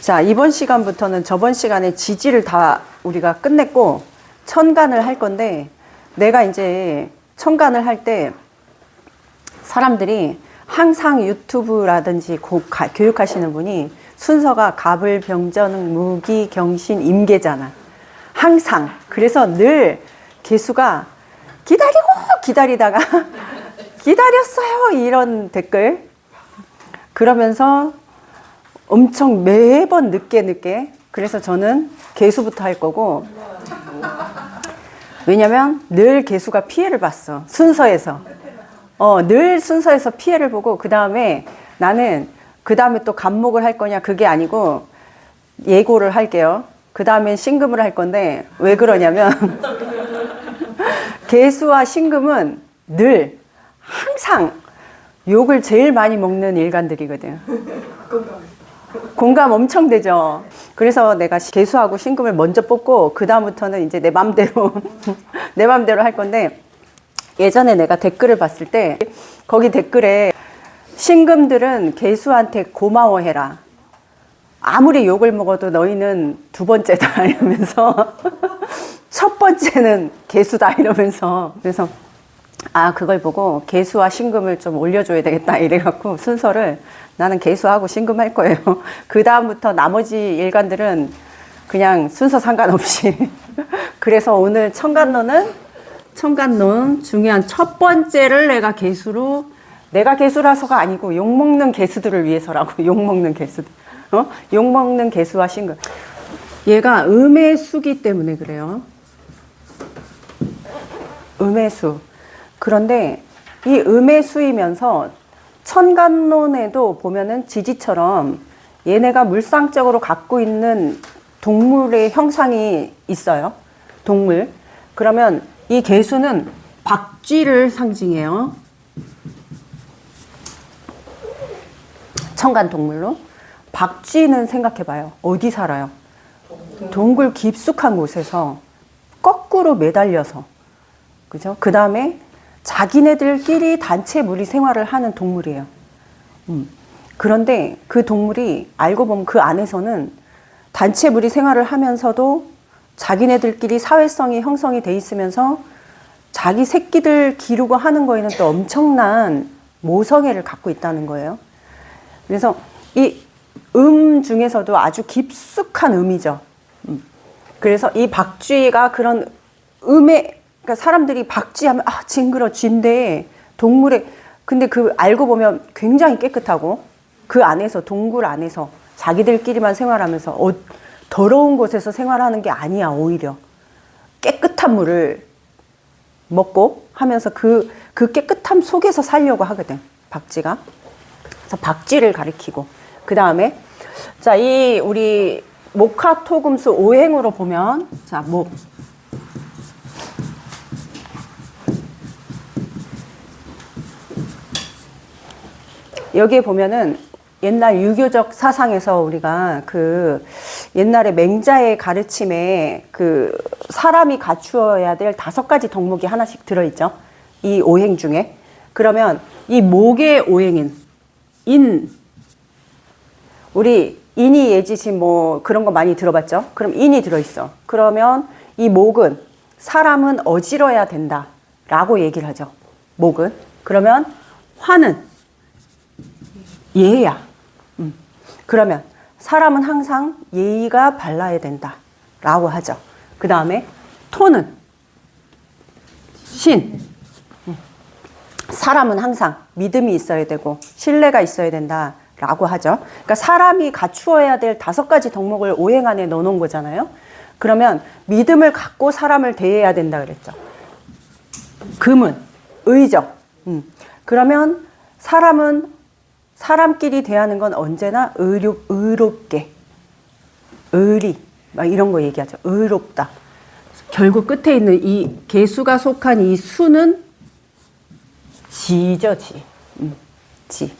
자, 이번 시간부터는 저번 시간에 지지를 다 우리가 끝냈고 천간을 할 건데, 내가 이제 천간을 할 때 사람들이 항상 유튜브라든지 교육하시는 분이 순서가 갑을, 병전, 무기, 경신, 임계잖아. 항상. 그래서 늘 개수가 기다리다가 기다렸어요 이런 댓글. 그러면서 엄청 매번 늦게. 그래서 저는 개수부터 할 거고, 왜냐면 늘 개수가 피해를 봤어. 순서에서. 늘 순서에서 피해를 보고, 그 다음에 나는 그 다음에 또 갑목을 할 거냐 그게 아니고 예고를 할게요. 그 다음엔 신금을 할 건데, 왜 그러냐면 개수와 신금은 늘 항상 욕을 제일 많이 먹는 일간들이거든. 공감 엄청 되죠. 그래서 내가 개수하고 신금을 먼저 뽑고 그 다음부터는 이제 내 맘대로 내 맘대로 할 건데, 예전에 내가 댓글을 봤을 때 거기 댓글에 신금들은 개수한테 고마워해라. 아무리 욕을 먹어도 너희는 두 번째다 이러면서 첫 번째는 개수다 이러면서. 그래서 그걸 보고 개수와 신금을 좀 올려줘야 되겠다 이래갖고 순서를 나는 개수하고 신금 할 거예요. 그 다음부터 나머지 일간들은 그냥 순서 상관없이. 그래서 오늘 천간론 중요한 첫 번째를 내가 개수라서가 아니고 욕먹는 개수들을 위해서라고. 욕먹는 개수들. 욕먹는 개수와 신금. 얘가 음의 수기 때문에 그래요. 음의 수. 그런데 이 음의 수이면서 천간론에도 보면은 지지처럼 얘네가 물상적으로 갖고 있는 동물의 형상이 있어요. 동물. 그러면 이 개수는 박쥐를 상징해요. 천간 동물로. 박쥐는 생각해봐요. 어디 살아요? 동굴 깊숙한 곳에서 거꾸로 매달려서. 그죠? 그 다음에 자기네들끼리 단체 무리 생활을 하는 동물이에요. 그런데 그 동물이 알고 보면 그 안에서는 단체 무리 생활을 하면서도 자기네들끼리 사회성이 형성이 돼 있으면서 자기 새끼들 기르고 하는 거에는 또 엄청난 모성애를 갖고 있다는 거예요. 그래서 이 중에서도 아주 깊숙한 음이죠. 그래서 이 박쥐가 그런 음에, 그러니까 사람들이 박쥐하면 징그러 쥐인데 동물에, 근데 그 알고 보면 굉장히 깨끗하고 그 안에서, 동굴 안에서 자기들끼리만 생활하면서 더러운 곳에서 생활하는 게 아니야. 오히려 깨끗한 물을 먹고 하면서 그 깨끗함 속에서 살려고 하거든, 박쥐가. 그래서 박쥐를 가리키고, 그 다음에 자, 이 우리 목화토금수 오행으로 보면, 자, 목. 여기에 보면은 옛날 유교적 사상에서 우리가 그 옛날에 맹자의 가르침에 그 사람이 갖추어야 될 5가지 덕목이 하나씩 들어있죠. 이 오행 중에. 그러면 이 목의 오행인 우리 인이 예지신 뭐 그런 거 많이 들어봤죠. 그럼 인이 들어있어. 그러면 이 목은 사람은 어지러야 된다 라고 얘기를 하죠. 목은. 그러면 화는 예야. 그러면 사람은 항상 예의가 발라야 된다 라고 하죠. 그 다음에 토는 신. 사람은 항상 믿음이 있어야 되고 신뢰가 있어야 된다 라고 하죠. 그러니까 사람이 갖추어야 될 5가지 덕목을 오행 안에 넣어놓은 거잖아요. 그러면 믿음을 갖고 사람을 대해야 된다 그랬죠. 금은 의죠. 그러면 사람끼리 대하는 건 언제나 의롭게, 의리, 막 이런 거 얘기하죠. 의롭다. 결국 끝에 있는 이 개수가 속한 이 수는 지죠, 지. 지.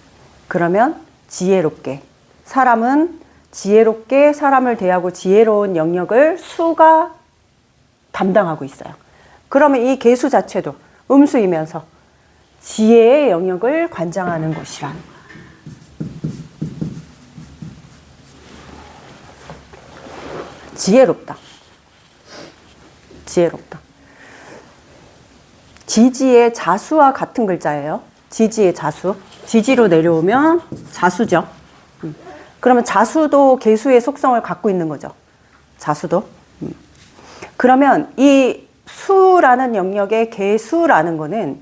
그러면 지혜롭게. 사람은 지혜롭게 사람을 대하고 지혜로운 영역을 수가 담당하고 있어요. 그러면 이 개수 자체도 음수이면서 지혜의 영역을 관장하는 곳이라는 거예요. 지혜롭다. 지혜롭다. 지지의 자수와 같은 글자예요. 지지의 자수. 지지로 내려오면 자수죠. 그러면 자수도 개수의 속성을 갖고 있는 거죠. 자수도. 그러면 이 수라는 영역의 개수라는 거는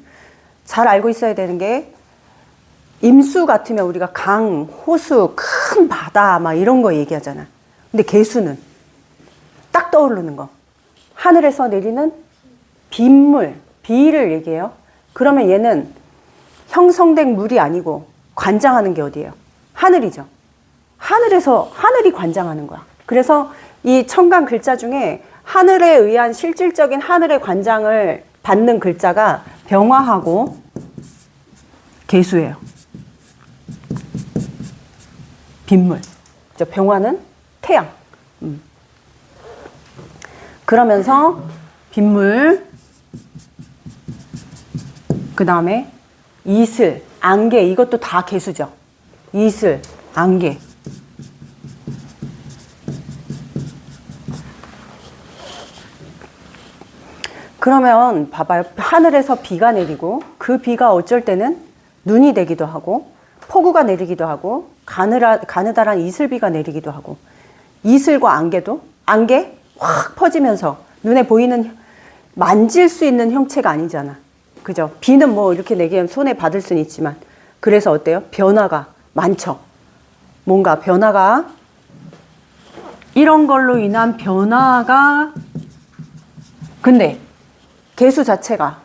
잘 알고 있어야 되는 게 임수 같으면 우리가 강, 호수, 큰 바다 막 이런 거 얘기하잖아. 근데 개수는 딱 떠오르는 거. 하늘에서 내리는 빗물, 비를 얘기해요. 그러면 얘는 형성된 물이 아니고 관장하는 게 어디예요? 하늘이죠. 하늘에서 하늘이 관장하는 거야. 그래서 이 천간 글자 중에 하늘에 의한 실질적인 하늘의 관장을 받는 글자가 병화하고 개수예요. 빗물. 병화는 태양. 그러면서 빗물, 그 다음에 이슬, 안개, 이것도 다 개수죠. 이슬, 안개. 그러면 봐봐요. 하늘에서 비가 내리고 그 비가 어쩔 때는 눈이 되기도 하고 폭우가 내리기도 하고 가느다란 이슬비가 내리기도 하고 이슬과 안개도 안개 확 퍼지면서 눈에 보이는 만질 수 있는 형체가 아니잖아. 그죠? 비는 뭐 이렇게 내기면 손에 받을 수는 있지만 그래서 어때요? 변화가 많죠. 뭔가 변화가 이런 걸로 인한 변화가 근데 개수 자체가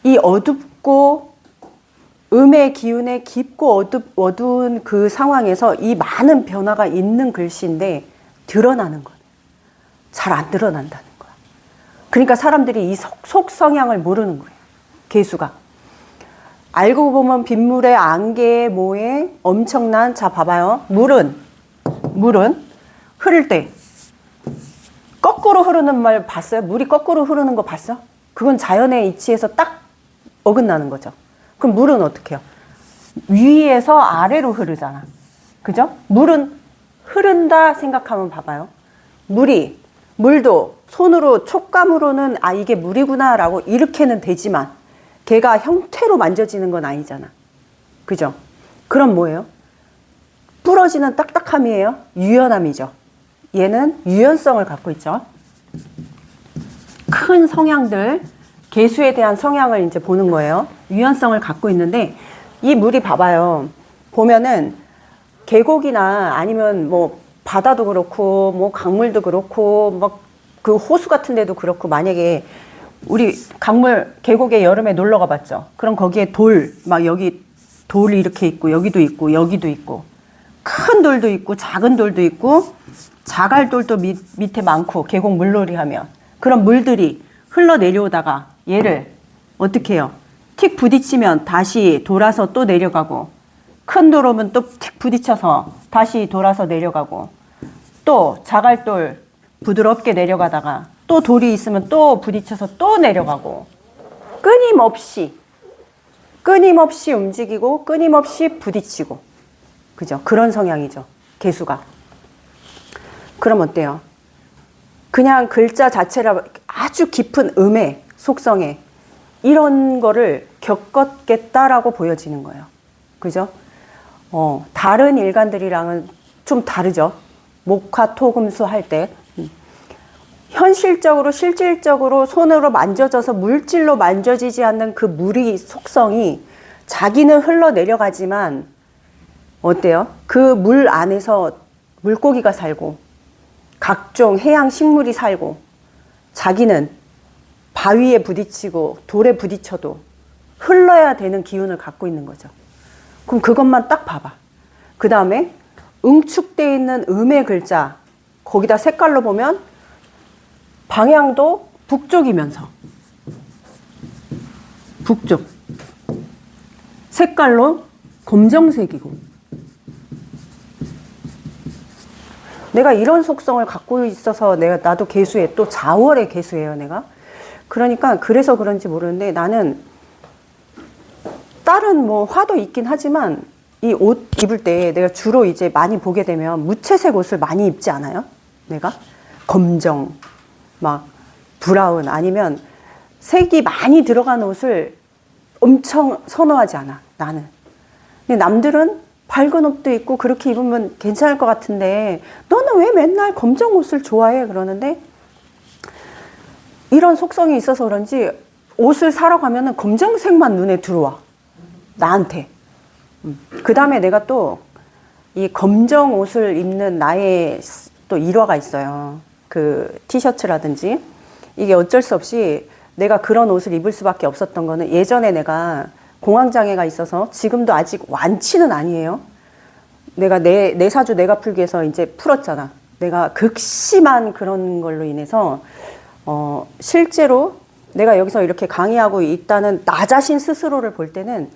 이 어둡고 음의 기운에 깊고 어두운 그 상황에서 이 많은 변화가 있는 글씨인데 드러나는 거예요. 잘 안 드러난다는 거야. 그러니까 사람들이 이 속 성향을 모르는 거예요. 개수가. 알고 보면 빗물에 안개에 뭐에 엄청난 자 봐봐요. 물은 흐를 때 거꾸로 흐르는 말 봤어요? 물이 거꾸로 흐르는 거 봤어? 그건 자연의 이치에서 딱 어긋나는 거죠. 그럼 물은 어떻게 해요? 위에서 아래로 흐르잖아. 그죠? 물은 흐른다 생각하면 봐봐요. 물도 손으로 촉감으로는 아 이게 물이구나 라고 이렇게는 되지만 걔가 형태로 만져지는 건 아니잖아. 그죠? 그럼 뭐예요? 부러지는 딱딱함이에요? 유연함이죠. 얘는 유연성을 갖고 있죠. 큰 성향들, 개수에 대한 성향을 이제 보는 거예요. 유연성을 갖고 있는데 이 물이 봐봐요. 보면은 계곡이나 아니면 뭐 바다도 그렇고 뭐 강물도 그렇고 막 그 호수 같은 데도 그렇고 만약에 우리 강물 계곡에 여름에 놀러 가봤죠. 그럼 거기에 막 여기 돌이 이렇게 있고 여기도 있고 여기도 있고 큰 돌도 있고 작은 돌도 있고 자갈돌도 밑에 많고 계곡 물놀이 하면 그런 물들이 흘러내려오다가 얘를 어떻게 해요? 틱 부딪히면 다시 돌아서 또 내려가고 큰 돌 오면 또 틱 부딪혀서 다시 돌아서 내려가고 또 자갈돌 부드럽게 내려가다가 또 돌이 있으면 또 부딪혀서 또 내려가고 끊임없이 움직이고 끊임없이 부딪히고 그죠? 그런 성향이죠. 개수가. 그럼 어때요? 그냥 글자 자체라 아주 깊은 음의 속성에 이런 거를 겪었겠다라고 보여지는 거예요. 그죠? 다른 일간들이랑은 좀 다르죠. 목화, 토, 금수 할 때. 현실적으로, 실질적으로 손으로 만져져서 물질로 만져지지 않는 그 물의 속성이 자기는 흘러내려가지만 어때요? 그 물 안에서 물고기가 살고 각종 해양 식물이 살고 자기는 바위에 부딪히고 돌에 부딪혀도 흘러야 되는 기운을 갖고 있는 거죠. 그럼 그것만 딱 봐봐. 그 다음에 응축되어 있는 음의 글자 거기다 색깔로 보면 방향도 북쪽이면서 북쪽 색깔로 검정색이고 내가 이런 속성을 갖고 있어서 나도 개수에 또 자월의 개수예요 내가. 그러니까 그래서 그런지 모르는데 나는 다른 뭐 화도 있긴 하지만 이 옷 입을 때 내가 주로 이제 많이 보게 되면 무채색 옷을 많이 입지 않아요? 내가? 검정, 막 브라운 아니면 색이 많이 들어간 옷을 엄청 선호하지 않아, 나는. 근데 남들은 밝은 옷도 입고 그렇게 입으면 괜찮을 것 같은데 너는 왜 맨날 검정 옷을 좋아해? 그러는데 이런 속성이 있어서 그런지 옷을 사러 가면은 검정색만 눈에 들어와. 나한테. 그 다음에 내가 또 이 검정 옷을 입는 나의 또 일화가 있어요. 그 티셔츠라든지. 이게 어쩔 수 없이 내가 그런 옷을 입을 수밖에 없었던 거는 예전에 내가 공황장애가 있어서 지금도 아직 완치는 아니에요. 내가 내 사주 내가 풀기에서 이제 풀었잖아. 내가 극심한 그런 걸로 인해서 실제로 내가 여기서 이렇게 강의하고 있다는 나 자신 스스로를 볼 때는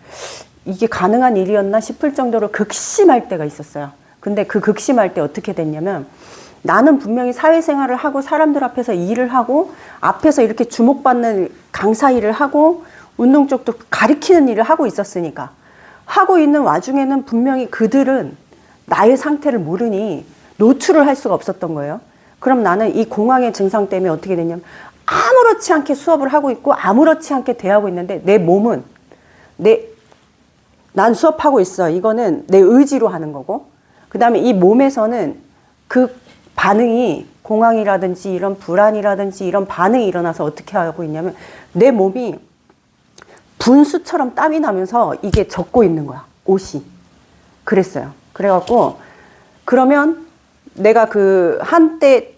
이게 가능한 일이었나 싶을 정도로 극심할 때가 있었어요. 근데 그 극심할 때 어떻게 됐냐면 나는 분명히 사회생활을 하고 사람들 앞에서 일을 하고 앞에서 이렇게 주목받는 강사 일을 하고 운동 쪽도 가리키는 일을 하고 있었으니까 하고 있는 와중에는 분명히 그들은 나의 상태를 모르니 노출을 할 수가 없었던 거예요. 그럼 나는 이 공황의 증상 때문에 어떻게 됐냐면 아무렇지 않게 수업을 하고 있고 아무렇지 않게 대하고 있는데 내 몸은 난 수업하고 있어. 이거는 내 의지로 하는 거고 그 다음에 이 몸에서는 그 반응이 공황이라든지 이런 불안이라든지 이런 반응이 일어나서 어떻게 하고 있냐면 내 몸이 분수처럼 땀이 나면서 이게 젖고 있는 거야. 옷이. 그랬어요. 그래갖고 그러면 내가 그 한때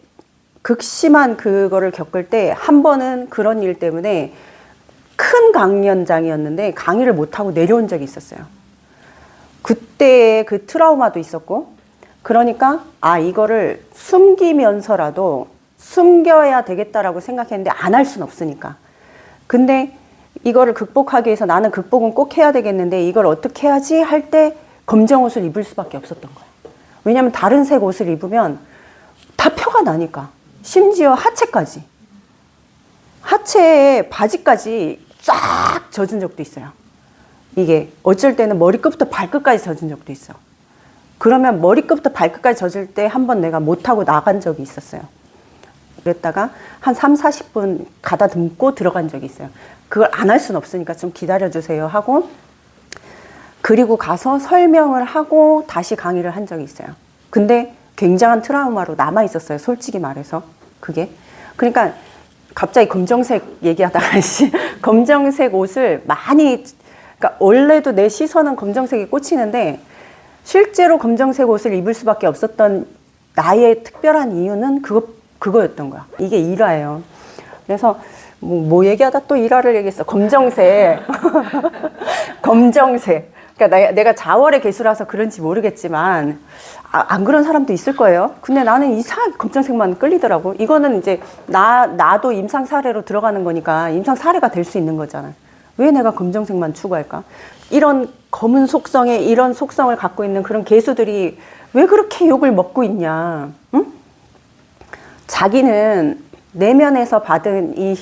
극심한 그거를 겪을 때 한 번은 그런 일 때문에 큰 강연장이었는데 강의를 못하고 내려온 적이 있었어요. 그때 그 트라우마도 있었고 그러니까 이거를 숨기면서라도 숨겨야 되겠다라고 생각했는데 안 할 수는 없으니까. 근데 이거를 극복하기 위해서 나는 극복은 꼭 해야 되겠는데 이걸 어떻게 해야지 할 때 검정 옷을 입을 수밖에 없었던 거예요. 왜냐하면 다른 색 옷을 입으면 다 표가 나니까. 심지어 하체까지. 하체에 바지까지 쫙 젖은 적도 있어요. 이게 어쩔 때는 머리끝부터 발끝까지 젖은 적도 있어. 그러면 머리끝부터 발끝까지 젖을 때 한 번 내가 못하고 나간 적이 있었어요. 그랬다가 한 3, 40분 가다듬고 들어간 적이 있어요. 그걸 안 할 수는 없으니까 좀 기다려주세요 하고 그리고 가서 설명을 하고 다시 강의를 한 적이 있어요. 근데 굉장한 트라우마로 남아 있었어요. 솔직히 말해서 그게. 그러니까 갑자기 검정색 얘기하다가 검정색 옷을 많이 그러니까 원래도 내 시선은 검정색에 꽂히는데 실제로 검정색 옷을 입을 수밖에 없었던 나의 특별한 이유는 그거였던 거야. 이게 일화예요. 그래서 뭐 얘기하다 또 일화를 얘기했어. 검정색. 검정색. 그러니까 내가 자월의 개수라서 그런지 모르겠지만 안 그런 사람도 있을 거예요. 근데 나는 이상하게 검정색만 끌리더라고. 이거는 이제 나도 임상 사례로 들어가는 거니까 임상 사례가 될 수 있는 거잖아. 왜 내가 검정색만 추구할까? 이런 검은 속성에 이런 속성을 갖고 있는 그런 개수들이 왜 그렇게 욕을 먹고 있냐? 응? 자기는 내면에서 받은 이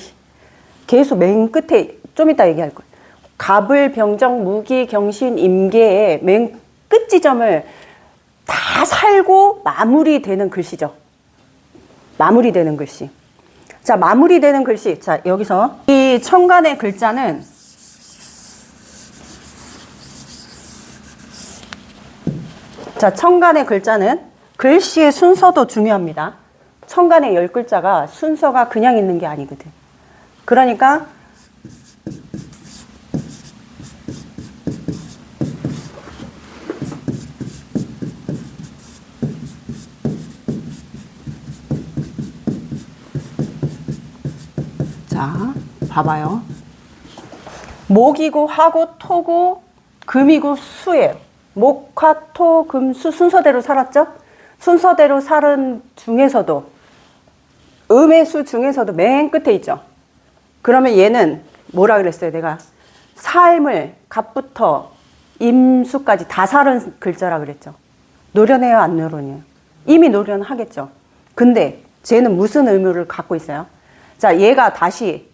개수 맨 끝에 좀 이따 얘기할 거예요. 갑을, 병정, 무기, 경신, 임계의 맨 끝 지점을 다 살고 마무리되는 글씨죠. 마무리되는 글씨. 자, 마무리되는 글씨. 자, 여기서 이 천간의 글자는 자, 천간의 글자는 글씨의 순서도 중요합니다. 천간의 10글자가 순서가 그냥 있는 게 아니거든. 그러니까 자, 봐봐요. 목이고 화고 토고 금이고 수예요. 목, 화, 토, 금, 수 순서대로 살았죠? 순서대로 살은 중에서도 음의 수 중에서도 맨 끝에 있죠. 그러면 얘는 뭐라 그랬어요? 내가 삶을 갑부터 임수까지 다 살은 글자라 그랬죠. 노련해요? 안 노련해요? 이미 노련하겠죠. 근데 쟤는 무슨 의무를 갖고 있어요? 자, 얘가 다시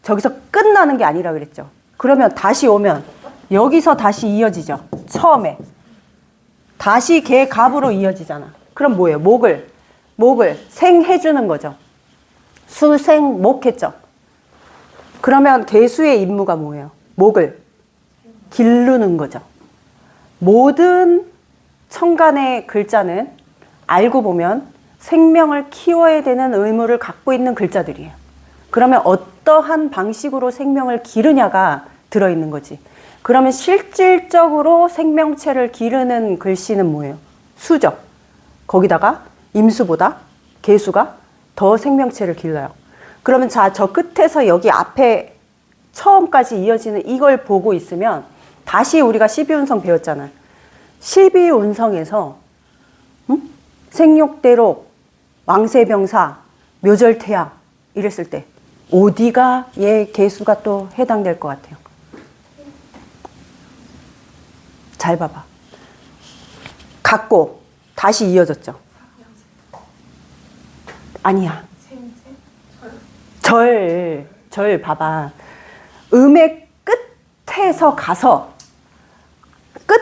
저기서 끝나는 게 아니라 그랬죠. 그러면 다시 오면 여기서 다시 이어지죠. 처음에. 다시 개 갑으로 이어지잖아. 그럼 뭐예요? 목을 목을 생해주는 거죠. 수생목했죠. 그러면 개수의 임무가 뭐예요? 목을 기르는 거죠. 모든 천간의 글자는 알고 보면 생명을 키워야 되는 의무를 갖고 있는 글자들이에요. 그러면 어떠한 방식으로 생명을 기르냐가 들어있는 거지. 그러면 실질적으로 생명체를 기르는 글씨는 뭐예요? 수죠. 거기다가 임수보다 개수가 더 생명체를 길러요. 그러면 자, 저 끝에서 여기 앞에 처음까지 이어지는 이걸 보고 있으면 다시 우리가 12운성 배웠잖아요. 12운성에서 생육대록, 왕세병사, 묘절태양 이랬을 때 어디가 얘 개수가 또 해당될 것 같아요? 잘 봐봐. 같고 다시 이어졌죠. 아니야. 절 봐봐. 음의 끝에서 가서 끝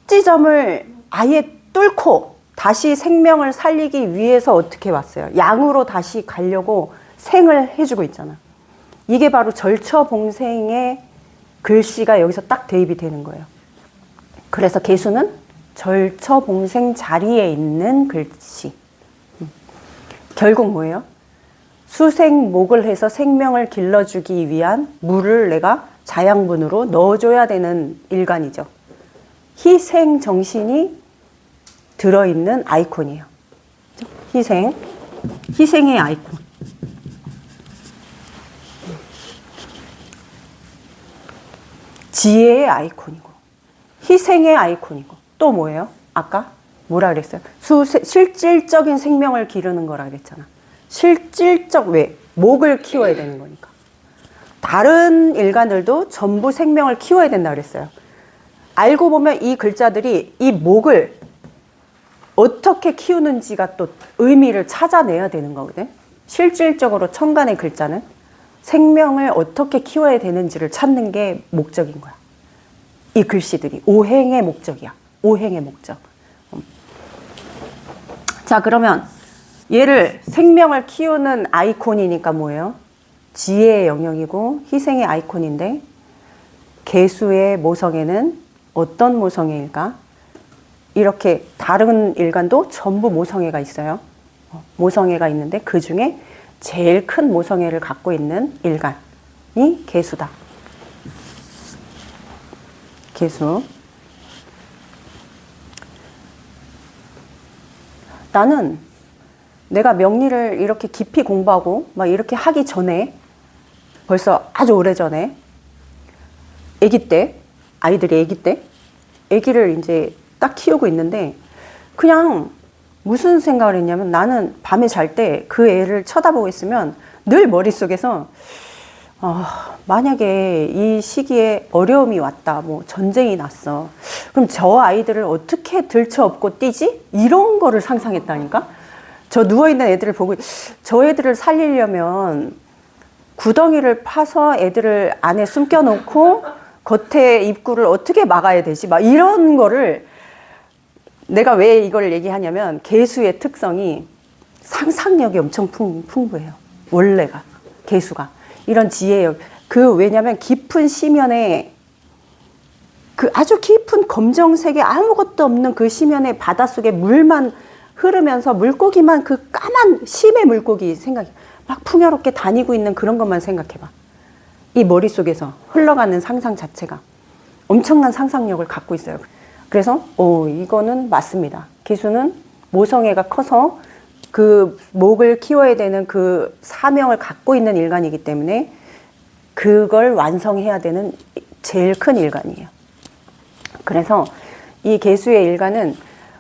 지점을 아예 뚫고 다시 생명을 살리기 위해서 어떻게 왔어요? 양으로 다시 가려고 생을 해주고 있잖아. 이게 바로 절처봉생의 글씨가 여기서 딱 대입이 되는 거예요. 그래서 개수는 절처봉생 자리에 있는 글씨. 결국 뭐예요? 수생목을 해서 생명을 길러주기 위한 물을 내가 자양분으로 넣어줘야 되는 일간이죠. 희생 정신이 들어있는 아이콘이에요. 희생의 아이콘. 지혜의 아이콘이고, 희생의 아이콘이고, 또 뭐예요? 아까 뭐라 그랬어요? 실질적인 생명을 기르는 거라 그랬잖아. 실질적 왜? 목을 키워야 되는 거니까. 다른 일간들도 전부 생명을 키워야 된다 그랬어요. 알고 보면 이 글자들이 이 목을 어떻게 키우는지가 또 의미를 찾아내야 되는 거거든. 실질적으로 천간의 글자는 생명을 어떻게 키워야 되는지를 찾는 게 목적인 거야. 이 글씨들이 오행의 목적이야. 오행의 목적. 자, 그러면 얘를 생명을 키우는 아이콘이니까 뭐예요? 지혜의 영역이고 희생의 아이콘인데 개수의 모성애는 어떤 모성애일까? 이렇게 다른 일간도 전부 모성애가 있어요. 모성애가 있는데 그 중에 제일 큰 모성애를 갖고 있는 일간이 개수다. 개수. 나는 내가 명리를 이렇게 깊이 공부하고 막 이렇게 하기 전에 벌써 아주 오래 전에 아기 때, 아이들이 아기 때, 아기를 이제 딱 키우고 있는데 그냥 무슨 생각을 했냐면 나는 밤에 잘 때 그 애를 쳐다보고 있으면 늘 머릿속에서 만약에 이 시기에 어려움이 왔다, 뭐 전쟁이 났어. 그럼 저 아이들을 어떻게 들쳐업고 뛰지? 이런 거를 상상했다니까? 저 누워있는 애들을 보고 저 애들을 살리려면 구덩이를 파서 애들을 안에 숨겨놓고 겉에 입구를 어떻게 막아야 되지? 막 이런 거를 내가 왜 이걸 얘기하냐면 개수의 특성이 상상력이 엄청 풍부해요. 원래가 개수가 이런 지혜력. 왜냐면 깊은 심연에 그 아주 깊은 검정색에 아무것도 없는 그 심연의 바닷속에 물만 흐르면서 물고기만 그 까만 심의 물고기 생각해. 막 풍요롭게 다니고 있는 그런 것만 생각해봐. 이 머릿속에서 흘러가는 상상 자체가 엄청난 상상력을 갖고 있어요. 그래서 이거는 맞습니다. 개수는 모성애가 커서 그 목을 키워야 되는 그 사명을 갖고 있는 일간이기 때문에 그걸 완성해야 되는 제일 큰 일간이에요. 그래서 이 개수의 일간은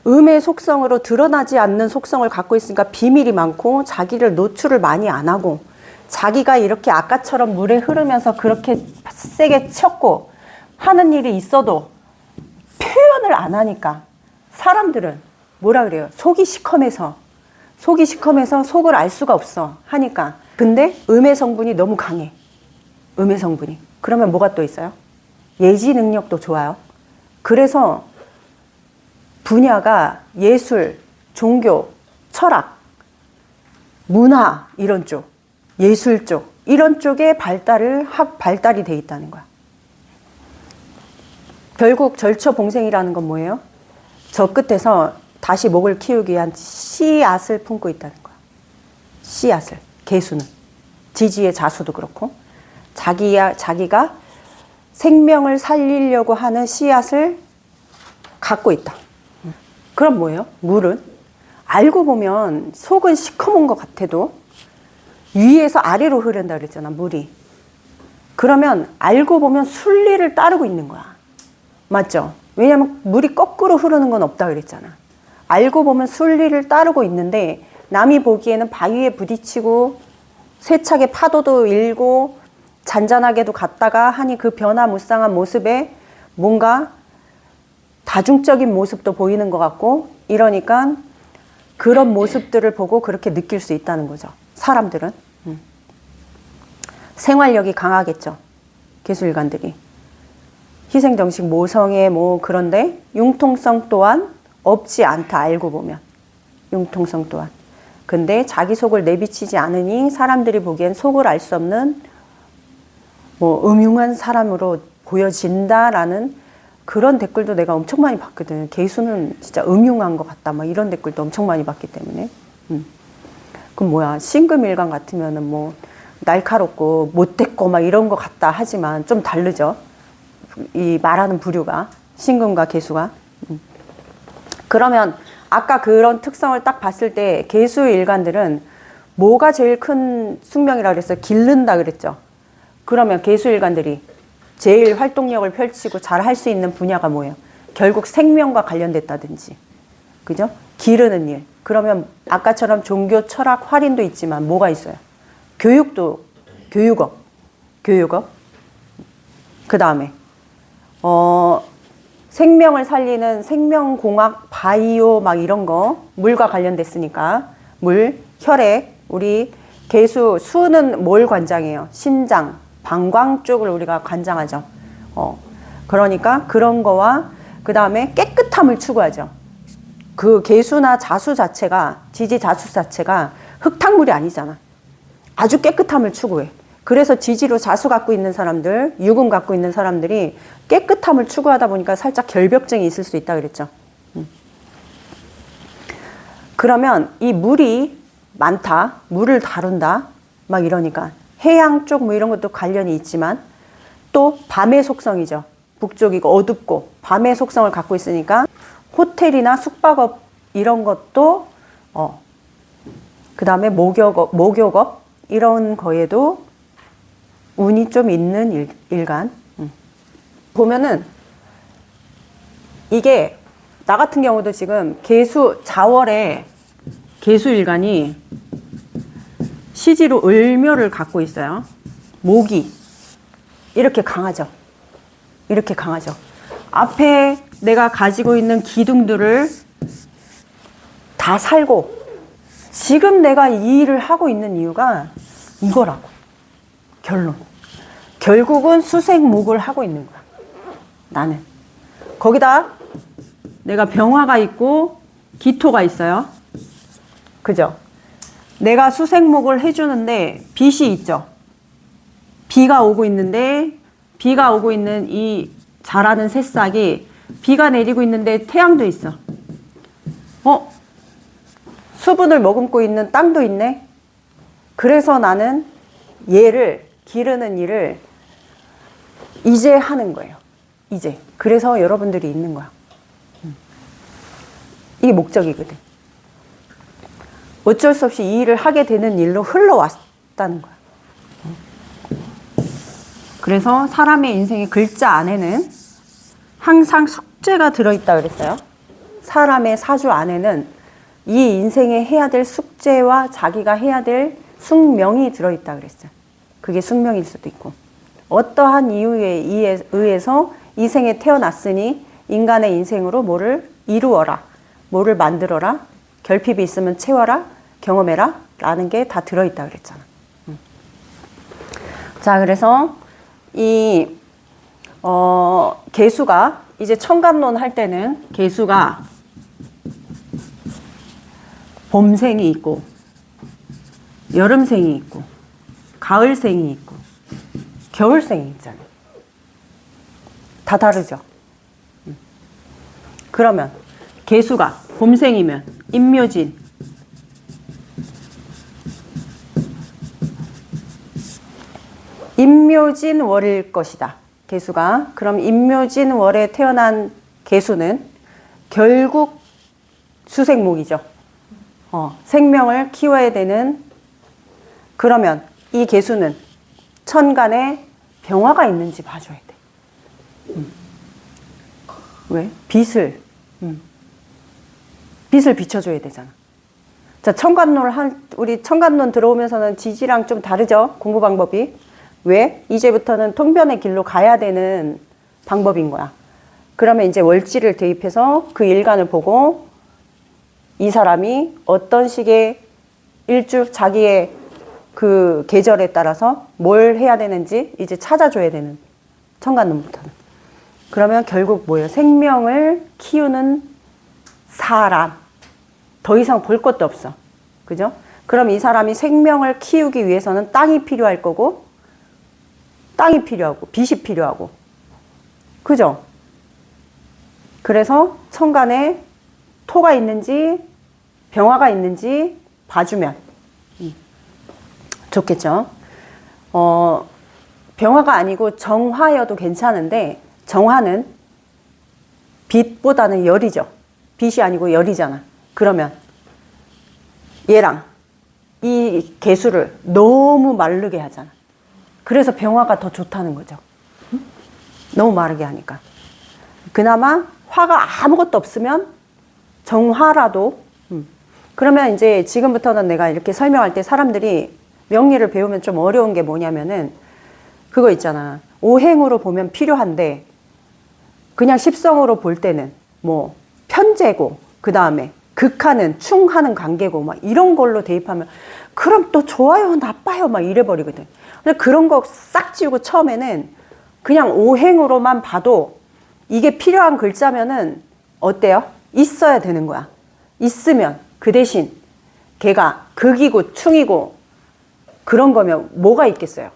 음의 속성으로 드러나지 않는 속성을 갖고 있으니까 비밀이 많고 자기를 노출을 많이 안 하고 자기가 이렇게 아까처럼 물에 흐르면서 그렇게 세게 쳤고 하는 일이 있어도 표현을 안 하니까 사람들은 뭐라 그래요? 속이 시커매서 속을 알 수가 없어 하니까. 근데 음의 성분이 너무 강해. 음의 성분이. 그러면 뭐가 또 있어요? 예지 능력도 좋아요. 그래서 분야가 예술, 종교, 철학 문화 이런 쪽, 예술 쪽 이런 쪽에 발달이 돼 있다는 거야. 결국 절처봉생이라는 건 뭐예요? 저 끝에서 다시 목을 키우기 위한 씨앗을 품고 있다는 거야. 씨앗을. 개수는. 지지의 자수도 그렇고 자기가 생명을 살리려고 하는 씨앗을 갖고 있다. 그럼 뭐예요? 물은 알고 보면 속은 시커먼 것 같아도 위에서 아래로 흐른다 그랬잖아, 물이. 그러면 알고 보면 순리를 따르고 있는 거야. 맞죠? 왜냐면 물이 거꾸로 흐르는 건 없다 그랬잖아. 알고 보면 순리를 따르고 있는데 남이 보기에는 바위에 부딪히고 세차게 파도도 일고 잔잔하게도 갔다가 하니 그 변화무쌍한 모습에 뭔가 다중적인 모습도 보이는 것 같고 이러니까 그런 모습들을 보고 그렇게 느낄 수 있다는 거죠. 사람들은. 생활력이 강하겠죠. 개수일관들이. 희생정식 모성애 그런데 융통성 또한 없지 않다. 알고 보면. 융통성 또한. 근데 자기 속을 내비치지 않으니 사람들이 보기엔 속을 알 수 없는 음흉한 사람으로 보여진다라는 그런 댓글도 내가 엄청 많이 봤거든. 개수는 진짜 음흉한 것 같다. 막 이런 댓글도 엄청 많이 봤기 때문에. 그럼 뭐야? 신금일간 같으면은 날카롭고 못됐고 막 이런 것 같다 하지만 좀 다르죠. 이 말하는 부류가 신금과 개수가. 그러면 아까 그런 특성을 딱 봤을 때 개수일간들은 뭐가 제일 큰 숙명이라고 그랬어요? 기른다 그랬죠. 그러면 개수일간들이 제일 활동력을 펼치고 잘 할 수 있는 분야가 뭐예요? 결국 생명과 관련됐다든지, 그죠? 기르는 일. 그러면 아까처럼 종교, 철학, 활인도 있지만 뭐가 있어요? 교육도, 교육업. 그 다음에 생명을 살리는 생명공학, 바이오 막 이런 거 물과 관련됐으니까 물, 혈액, 우리 개수, 수는 뭘 관장해요? 심장, 방광 쪽을 우리가 관장하죠. 그러니까 그런 거와 그 다음에 깨끗함을 추구하죠. 그 개수나 자수 자체가, 지지 자수 자체가 흙탕물이 아니잖아. 아주 깨끗함을 추구해. 그래서 지지로 자수 갖고 있는 사람들, 유금 갖고 있는 사람들이 깨끗함을 추구하다 보니까 살짝 결벽증이 있을 수 있다 그랬죠. 그러면 이 물이 많다, 물을 다룬다, 막 이러니까 해양 쪽 이런 것도 관련이 있지만 또 밤의 속성이죠. 북쪽이고 어둡고 밤의 속성을 갖고 있으니까 호텔이나 숙박업 이런 것도 그 다음에 목욕업 이런 거에도 운이 좀 있는 일간. 보면은 이게 나 같은 경우도 지금 자월에 개수일간이 시지로 을묘를 갖고 있어요. 목이 이렇게 강하죠. 이렇게 강하죠. 앞에 내가 가지고 있는 기둥들을 다 살고 지금 내가 이 일을 하고 있는 이유가 이거라고. 결론. 결국은 수생목을 하고 있는 거야. 나는. 거기다 내가 병화가 있고 기토가 있어요. 그죠? 내가 수생목을 해주는데 빛이 있죠. 비가 오고 있는데 비가 오고 있는 이 자라는 새싹이 비가 내리고 있는데 태양도 있어. 수분을 머금고 있는 땅도 있네. 그래서 나는 얘를 기르는 일을 이제 하는 거예요. 이제. 그래서 여러분들이 있는 거야. 이게 목적이거든. 어쩔 수 없이 이 일을 하게 되는 일로 흘러왔다는 거야. 그래서 사람의 인생의 글자 안에는 항상 숙제가 들어있다 그랬어요. 사람의 사주 안에는 이 인생에 해야 될 숙제와 자기가 해야 될 숙명이 들어있다 그랬어요. 그게 숙명일 수도 있고 어떠한 이유에 의해서 이 생에 태어났으니 인간의 인생으로 뭐를 이루어라, 뭐를 만들어라, 결핍이 있으면 채워라, 경험해라 라는 게 다 들어있다 그랬잖아. 자, 그래서 이 개수가 이제 천간론 할 때는 개수가 범생이 있고 여름생이 있고, 가을생이 있고, 겨울생이 있잖아요. 다 다르죠. 그러면 개수가 봄생이면 임묘진, 임묘진월일 것이다. 개수가. 그럼 임묘진월에 태어난 개수는 결국 수생목이죠. 생명을 키워야 되는. 그러면 이 개수는 천간에 병화가 있는지 봐줘야 돼. 왜? 빛을 비춰줘야 되잖아. 자, 우리 천간론 들어오면서는 지지랑 좀 다르죠? 공부 방법이. 왜? 이제부터는 통변의 길로 가야 되는 방법인 거야. 그러면 이제 월지를 대입해서 그 일간을 보고 이 사람이 어떤 식의 자기의 그 계절에 따라서 뭘 해야 되는지 이제 찾아줘야 되는, 천간론부터는. 그러면 결국 뭐예요? 생명을 키우는 사람. 더 이상 볼 것도 없어. 그죠? 그럼 이 사람이 생명을 키우기 위해서는 땅이 필요할 거고, 땅이 필요하고, 빛이 필요하고. 그죠? 그래서 천간에 토가 있는지 병화가 있는지 봐주면 좋겠죠. 병화가 아니고 정화여도 괜찮은데, 정화는 빛보다는 열이죠. 빛이 아니고 열이잖아. 그러면 얘랑 이 개수를 너무 마르게 하잖아. 그래서 병화가 더 좋다는 거죠. 너무 마르게 하니까. 그나마 화가 아무것도 없으면 정화라도. 그러면 이제 지금부터는 내가 이렇게 설명할 때 사람들이 명리를 배우면 좀 어려운 게 뭐냐면은 그거 있잖아. 오행으로 보면 필요한데 그냥 십성으로 볼 때는 뭐 편재고, 그 다음에 극하는 충하는 관계고 막 이런 걸로 대입하면 그럼 또 좋아요 나빠요 막 이래버리거든. 근데 그런 거 싹 지우고 처음에는 그냥 오행으로만 봐도 이게 필요한 글자면은 어때요? 있어야 되는 거야. 있으면 그 대신 걔가 극이고 충이고 그런 거면 뭐가 있겠어요?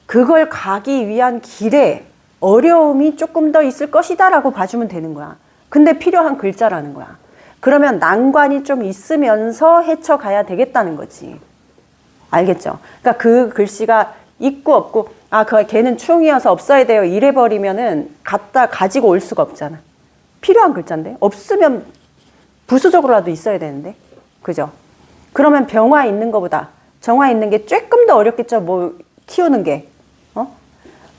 그걸 가기 위한 길에 어려움이 조금 더 있을 것이다 라고 봐주면 되는 거야. 근데 필요한 글자라는 거야. 그러면 난관이 좀 있으면서 헤쳐가야 되겠다는 거지. 알겠죠? 그러니까 그 글씨가 있고 없고, 걔는 충이어서 없어야 돼요 이래버리면은 가지고 올 수가 없잖아. 필요한 글자인데 없으면 부수적으로라도 있어야 되는데, 그죠? 그러면 병화 있는 것보다 정화 있는 게 조금 더 어렵겠죠. 뭐 키우는 게.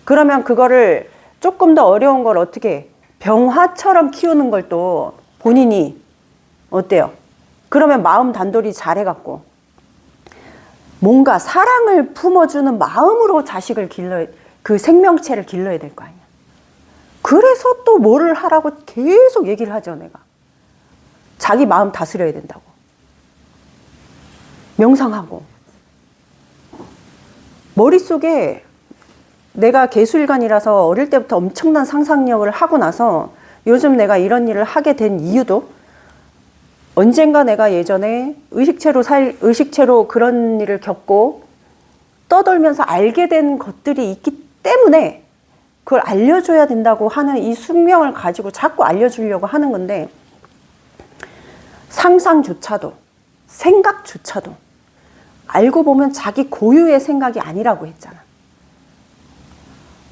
그러면 그거를 조금 더 어려운 걸 어떻게 해? 병화처럼 키우는 걸 또 본인이 어때요? 그러면 마음 단돌이 잘해갖고 뭔가 사랑을 품어주는 마음으로 자식을 그 생명체를 길러야 될 거 아니야. 그래서 또 뭐를 하라고 계속 얘기를 하죠, 내가. 자기 마음 다스려야 된다고. 명상하고. 머릿속에 내가 개수일간이라서 어릴 때부터 엄청난 상상력을 하고 나서 요즘 내가 이런 일을 하게 된 이유도 언젠가 내가 예전에 의식체로 그런 일을 겪고 떠돌면서 알게 된 것들이 있기 때문에 그걸 알려줘야 된다고 하는 이 숙명을 가지고 자꾸 알려주려고 하는 건데, 상상조차도, 생각조차도 알고 보면 자기 고유의 생각이 아니라고 했잖아.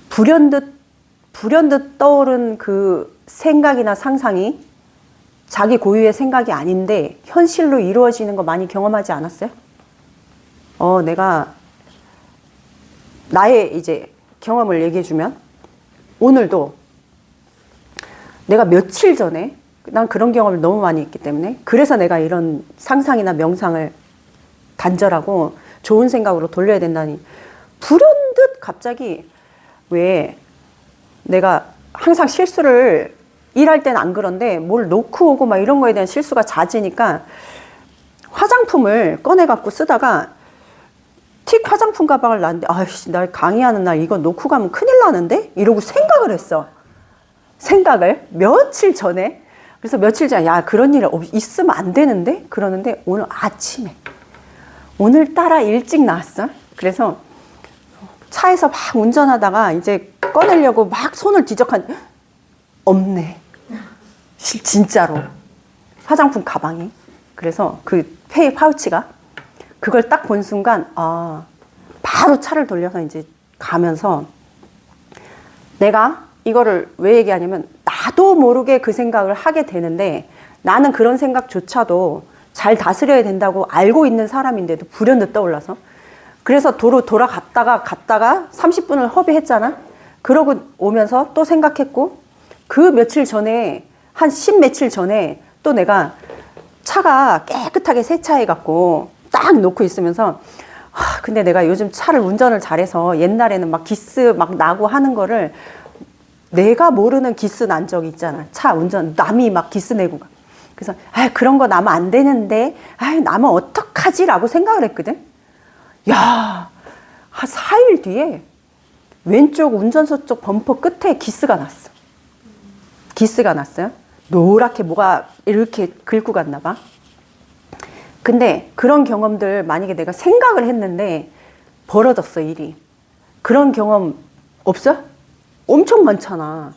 불현듯 떠오른 그 생각이나 상상이 자기 고유의 생각이 아닌데 현실로 이루어지는 거 많이 경험하지 않았어요? 내가 나의 이제 경험을 얘기해주면, 오늘도 내가 며칠 전에, 난 그런 경험을 너무 많이 했기 때문에 그래서 내가 이런 상상이나 명상을 단절하고 좋은 생각으로 돌려야 된다니, 불현듯 갑자기, 왜 내가 항상 실수를 일할 때는 안 그런데 뭘 놓고 오고 막 이런 거에 대한 실수가 잦으니까 화장품을 꺼내 갖고 쓰다가 틱 화장품 가방을 놨는데, 아이씨, 날 강의하는 날 이거 놓고 가면 큰일 나는데? 이러고 생각을 했어. 생각을 며칠 전에. 그래서 며칠 전에, 야, 그런 일 있으면 안 되는데? 그러는데 오늘 오늘따라 일찍 나왔어. 그래서 차에서 막 운전하다가 이제 꺼내려고 막 손을 없네. 진짜로. 화장품 가방이. 그래서 그 페이 파우치가 그걸 딱 본 순간 바로 차를 돌려서 이제 가면서 내가 이거를 왜 얘기하냐면 나도 모르게 그 생각을 하게 되는데 나는 그런 생각조차도 잘 다스려야 된다고 알고 있는 사람인데도 불현듯 떠올라서 그래서 도로 갔다가 30분을 허비했잖아. 그러고 오면서 또 생각했고 그 며칠 전에 한 10며칠 전에 또 내가 차가 깨끗하게 세차해갖고 딱 놓고 있으면서 근데 내가 요즘 차를 운전을 잘해서 옛날에는 막 기스 막 나고 하는 거를 내가 모르는 기스 난 적이 있잖아. 차 운전 남이 막 기스 내고 그래서 그런 거 나면 안 되는데 나면 어떡하지? 라고 생각을 했거든. 야, 한 4일 뒤에 왼쪽 운전석 쪽 범퍼 끝에 기스가 났어. 기스가 났어요. 노랗게 뭐가 이렇게 긁고 갔나 봐. 근데 그런 경험들 만약에 내가 생각을 했는데 벌어졌어, 일이. 그런 경험 없어? 엄청 많잖아.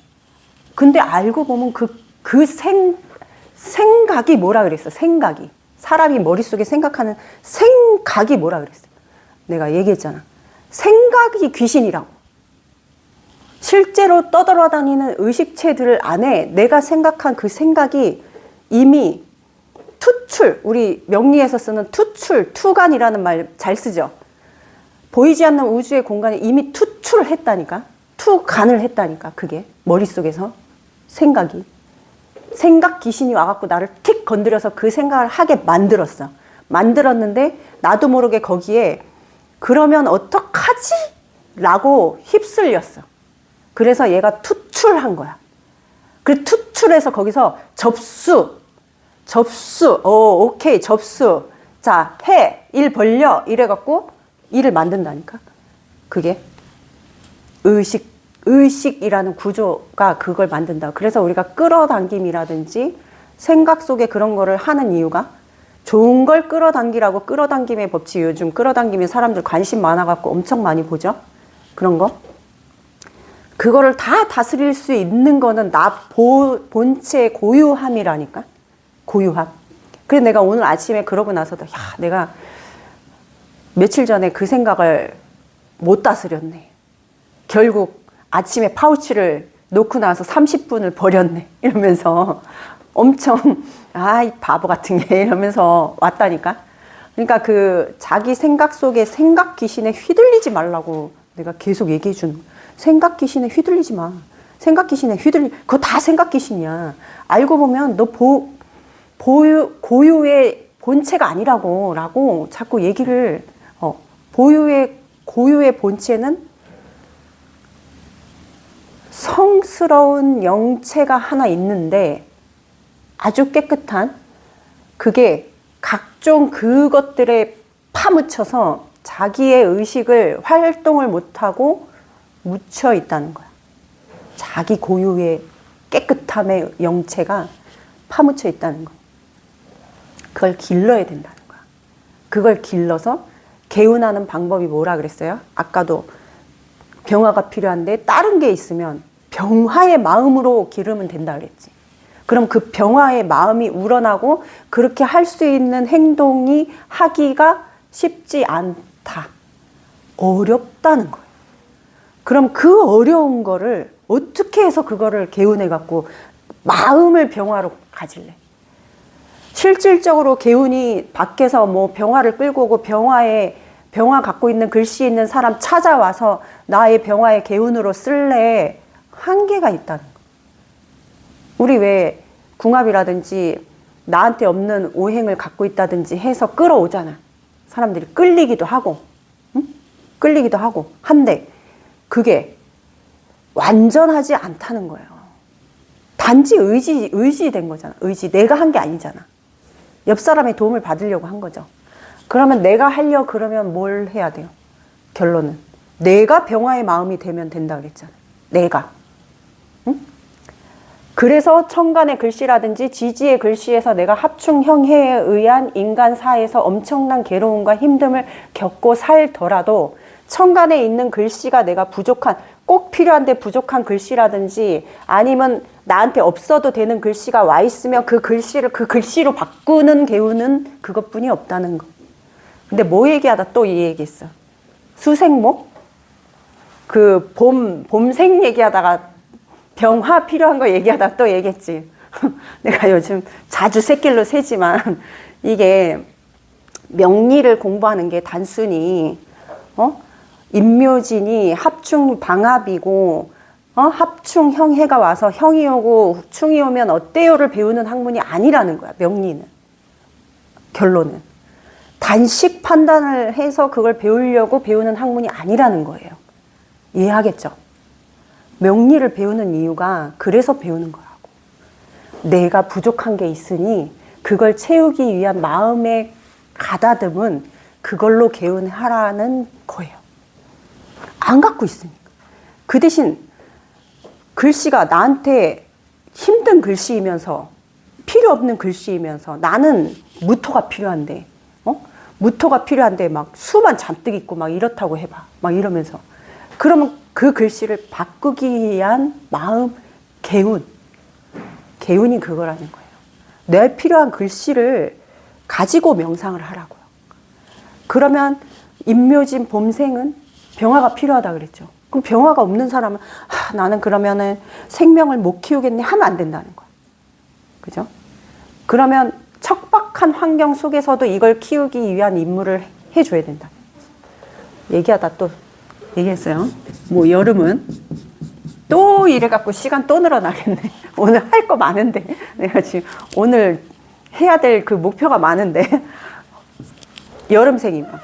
근데 알고 보면 생각이 뭐라 그랬어? 생각이. 사람이 머릿속에 생각하는 생각이 뭐라 그랬어? 내가 얘기했잖아. 생각이 귀신이라고. 실제로 떠돌아다니는 의식체들 안에 내가 생각한 그 생각이 이미 우리 명리에서 쓰는 투간이라는 말 잘 쓰죠. 보이지 않는 우주의 공간에 이미 투출을 했다니까. 투간을 했다니까. 그게 머릿속에서 생각이. 생각 귀신이 와갖고 나를 틱 건드려서 그 생각을 하게 만들었어. 만들었는데 나도 모르게 거기에 그러면 어떡하지? 라고 휩쓸렸어. 그래서 얘가 투출한 거야. 그래서 투출해서 거기서 오케이, 접수. 자, 일 벌려. 이래갖고 일을 만든다니까. 그게 의식이라는 구조가 그걸 만든다. 그래서 우리가 끌어당김이라든지 생각 속에 그런 거를 하는 이유가 좋은 걸 끌어당기라고 끌어당김의 법칙 요즘 끌어당김에 사람들 관심 많아갖고 엄청 많이 보죠. 그런 거. 그거를 다 다스릴 수 있는 거는 나 본체의 고유함이라니까. 고유함. 그래서 내가 오늘 아침에 그러고 나서도 내가 며칠 전에 그 생각을 못 다스렸네. 결국 아침에 파우치를 놓고 나서 30분을 버렸네. 이러면서 엄청 이 바보 같은 게 이러면서 왔다니까. 그러니까 그 자기 생각 속에 생각 귀신에 휘둘리지 말라고 내가 계속 얘기해 주는 거야. 생각 귀신에 휘둘리지 마. 생각 귀신에 그거 다 생각 귀신이야. 알고 보면 너 고유의 본체가 아니라고 자꾸 얘기를 고유의 본체는 성스러운 영체가 하나 있는데 아주 깨끗한 그게 각종 그것들에 파묻혀서 자기의 의식을 활동을 못하고 묻혀 있다는 거야. 자기 고유의 깨끗함의 영체가 파묻혀 있다는 거. 그걸 길러야 된다는 거야. 그걸 길러서 개운하는 방법이 뭐라 그랬어요? 아까도 병화가 필요한데 다른 게 있으면 병화의 마음으로 기르면 된다 그랬지. 그럼 그 병화의 마음이 우러나고 그렇게 할 수 있는 행동이 하기가 쉽지 않다. 어렵다는 거예요. 그럼 그 어려운 거를 어떻게 해서 그거를 개운해갖고 마음을 병화로 가질래? 실질적으로 개운이 밖에서 뭐 병화를 끌고 오고 병화 갖고 있는 글씨 있는 사람 찾아와서 나의 병화의 개운으로 쓸래? 한계가 있다는 거. 우리 왜 궁합이라든지 나한테 없는 오행을 갖고 있다든지 해서 끌어오잖아. 사람들이 끌리기도 하고, 응? 끌리기도 하고 한데 그게 완전하지 않다는 거예요. 단지 의지된 거잖아. 내가 한 게 아니잖아. 옆 사람의 도움을 받으려고 한 거죠. 그러면 내가 하려 그러면 뭘 해야 돼요? 결론은 내가 병화의 마음이 되면 된다 그랬잖아. 내가. 응? 그래서 천간의 글씨라든지 지지의 글씨에서 내가 합충형해에 의한 인간사에서 엄청난 괴로움과 힘듦을 겪고 살더라도 천간에 있는 글씨가 내가 부족한, 꼭 필요한데 부족한 글씨라든지 아니면 나한테 없어도 되는 글씨가 와 있으면 그 글씨를 그 글씨로 바꾸는 개우는 그것뿐이 없다는 거. 근데 뭐 얘기하다 또 이 얘기했어. 수생목? 그 봄생 얘기하다가 병화 필요한 거 얘기하다 또 얘기했지. 내가 요즘 자주 새길로 세지만 이게 명리를 공부하는 게 단순히 임묘진이 합충 방합이고 합충 형해가 와서 형이 오고 충이 오면 어때요를 배우는 학문이 아니라는 거야. 명리는. 결론은. 단식 판단을 해서 그걸 배우려고 배우는 학문이 아니라는 거예요. 이해하겠죠? 명리를 배우는 이유가 그래서 배우는 거라고. 내가 부족한 게 있으니 그걸 채우기 위한 마음의 가다듬은 그걸로 개운하라는 거예요. 안 갖고 있으니까. 그 대신 글씨가 나한테 힘든 글씨이면서 필요 없는 글씨이면서 나는 무토가 필요한데 무토가 필요한데 막 수만 잔뜩 있고 막 이렇다고 해봐. 막 이러면서 그러면 그 글씨를 바꾸기 위한 마음, 개운이 그거라는 거예요. 내 필요한 글씨를 가지고 명상을 하라고요. 그러면 임묘진 봄생은 병화가 필요하다 그랬죠. 그럼 병화가 없는 사람은 나는 그러면은 생명을 못 키우겠네 하면 안 된다는 거야. 그죠? 그러면 척박한 환경 속에서도 이걸 키우기 위한 임무를 해줘야 된다. 얘기하다 또 얘기했어요. 뭐 여름은 또 이래갖고 시간 또 늘어나겠네. 오늘 할 거 많은데 내가 지금 오늘 해야 될 그 목표가 많은데 여름생이면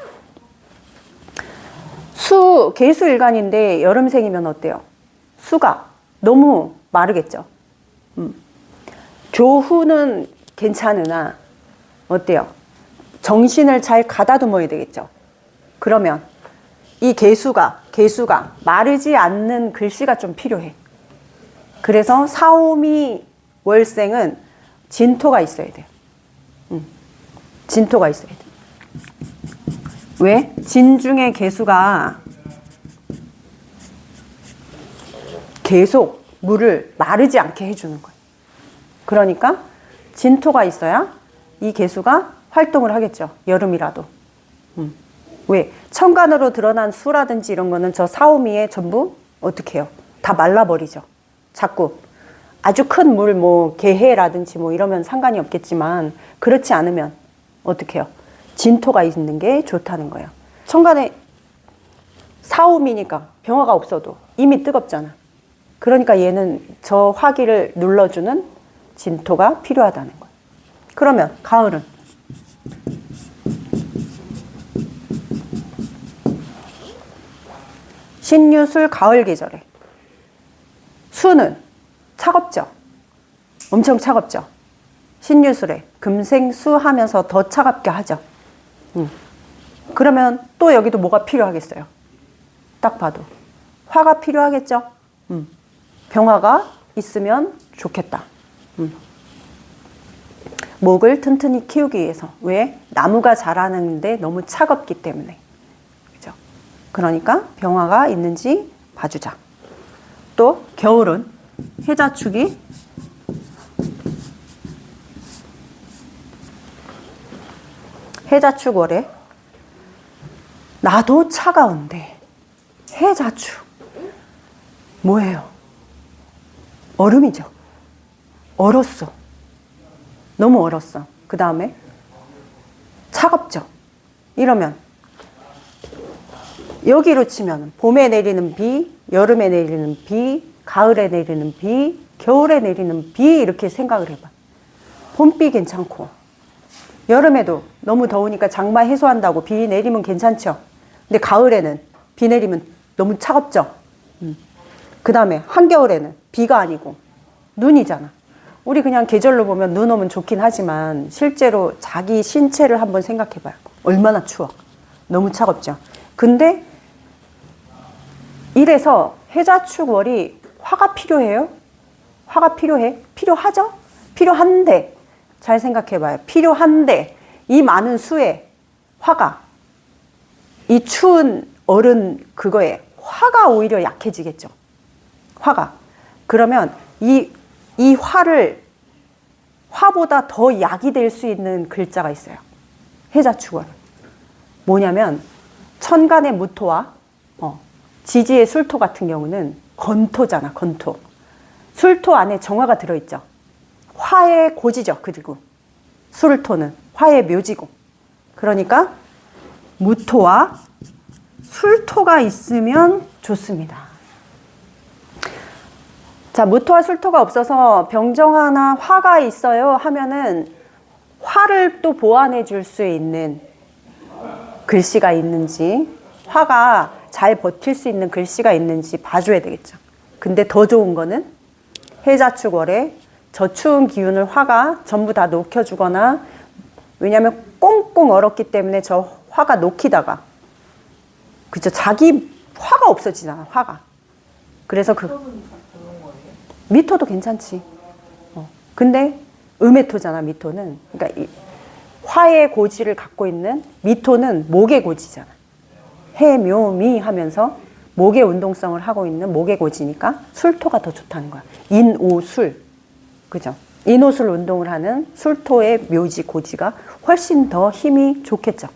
개수일간인데 여름생이면 어때요? 수가 너무 마르겠죠. 조후는 괜찮으나 어때요? 정신을 잘 가다듬어야 되겠죠. 그러면 이 개수가 마르지 않는 글씨가 좀 필요해. 그래서 사오미 월생은 진토가 있어야 돼요. 진토가 있어야 돼. 왜? 진중의 개수가 계속 물을 마르지 않게 해주는 거예요. 그러니까 진토가 있어야 이 개수가 활동을 하겠죠. 여름이라도. 왜? 천간으로 드러난 수라든지 이런 거는 저 사오미에 전부 어떻게 해요? 다 말라버리죠. 자꾸 아주 큰 물, 뭐 개해라든지 뭐 이러면 상관이 없겠지만 그렇지 않으면 어떻게 해요? 진토가 있는 게 좋다는 거예요. 천간에 사오미니까 병화가 없어도 이미 뜨겁잖아. 그러니까 얘는 저 화기를 눌러주는 진토가 필요하다는 거예요. 그러면 가을은 신유술 가을 계절에 수는 차갑죠. 엄청 차갑죠. 신유술에 금생수 하면서 더 차갑게 하죠. 그러면 또 여기도 뭐가 필요하겠어요? 딱 봐도 화가 필요하겠죠. 병화가 있으면 좋겠다. 목을 튼튼히 키우기 위해서. 왜? 나무가 자라는데 너무 차갑기 때문에. 그죠? 그러니까 병화가 있는지 봐주자. 또 겨울은 해자축이 해자축월에 나도 차가운데 해자축 뭐예요? 얼음이죠. 얼었어. 너무 얼었어. 그 다음에 차갑죠. 이러면 여기로 치면 봄에 내리는 비, 여름에 내리는 비, 가을에 내리는 비, 겨울에 내리는 비 이렇게 생각을 해봐. 봄비 괜찮고 여름에도 너무 더우니까 장마 해소한다고 비 내리면 괜찮죠. 근데 가을에는 비 내리면 너무 차갑죠. 그 다음에 한겨울에는 비가 아니고 눈이잖아. 우리 그냥 계절로 보면 눈 오면 좋긴 하지만 실제로 자기 신체를 한번 생각해봐요. 얼마나 추워. 너무 차갑죠. 근데 이래서 해자축월이 화가 필요해요? 화가 필요해? 필요하죠? 필요한데, 잘 생각해봐요. 필요한데, 이 많은 수의 화가, 이 추운 얼은 그거에 화가 오히려 약해지겠죠. 화가. 그러면 이 화보다 더 약이 될 수 있는 글자가 있어요. 해자축월. 뭐냐면, 천간의 무토와 지지의 술토 같은 경우는 건토잖아, 건토. 술토 안에 정화가 들어있죠. 화의 고지죠, 그리고. 술토는 화의 묘지고. 그러니까 무토와 술토가 있으면 좋습니다. 자, 무토와 술토가 없어서 병정화나 화가 있어요 하면은 화를 또 보완해 줄 수 있는 글씨가 있는지, 화가 잘 버틸 수 있는 글씨가 있는지 봐줘야 되겠죠. 근데 더 좋은 거는 해자축월에 저 추운 기운을 화가 전부 다 녹여주거나, 왜냐하면 꽁꽁 얼었기 때문에 저 화가 녹히다가, 그죠? 자기 화가 없어지잖아, 화가. 그래서 미토도 괜찮지. 근데 음해토잖아, 미토는. 그러니까 이 화의 고지를 갖고 있는 미토는 목의 고지잖아. 해, 묘, 미 하면서 목의 운동성을 하고 있는 목의 고지니까 술토가 더 좋다는 거야. 인, 오, 술. 그죠? 인, 오, 술 운동을 하는 술토의 묘지, 고지가 훨씬 더 힘이 좋겠죠.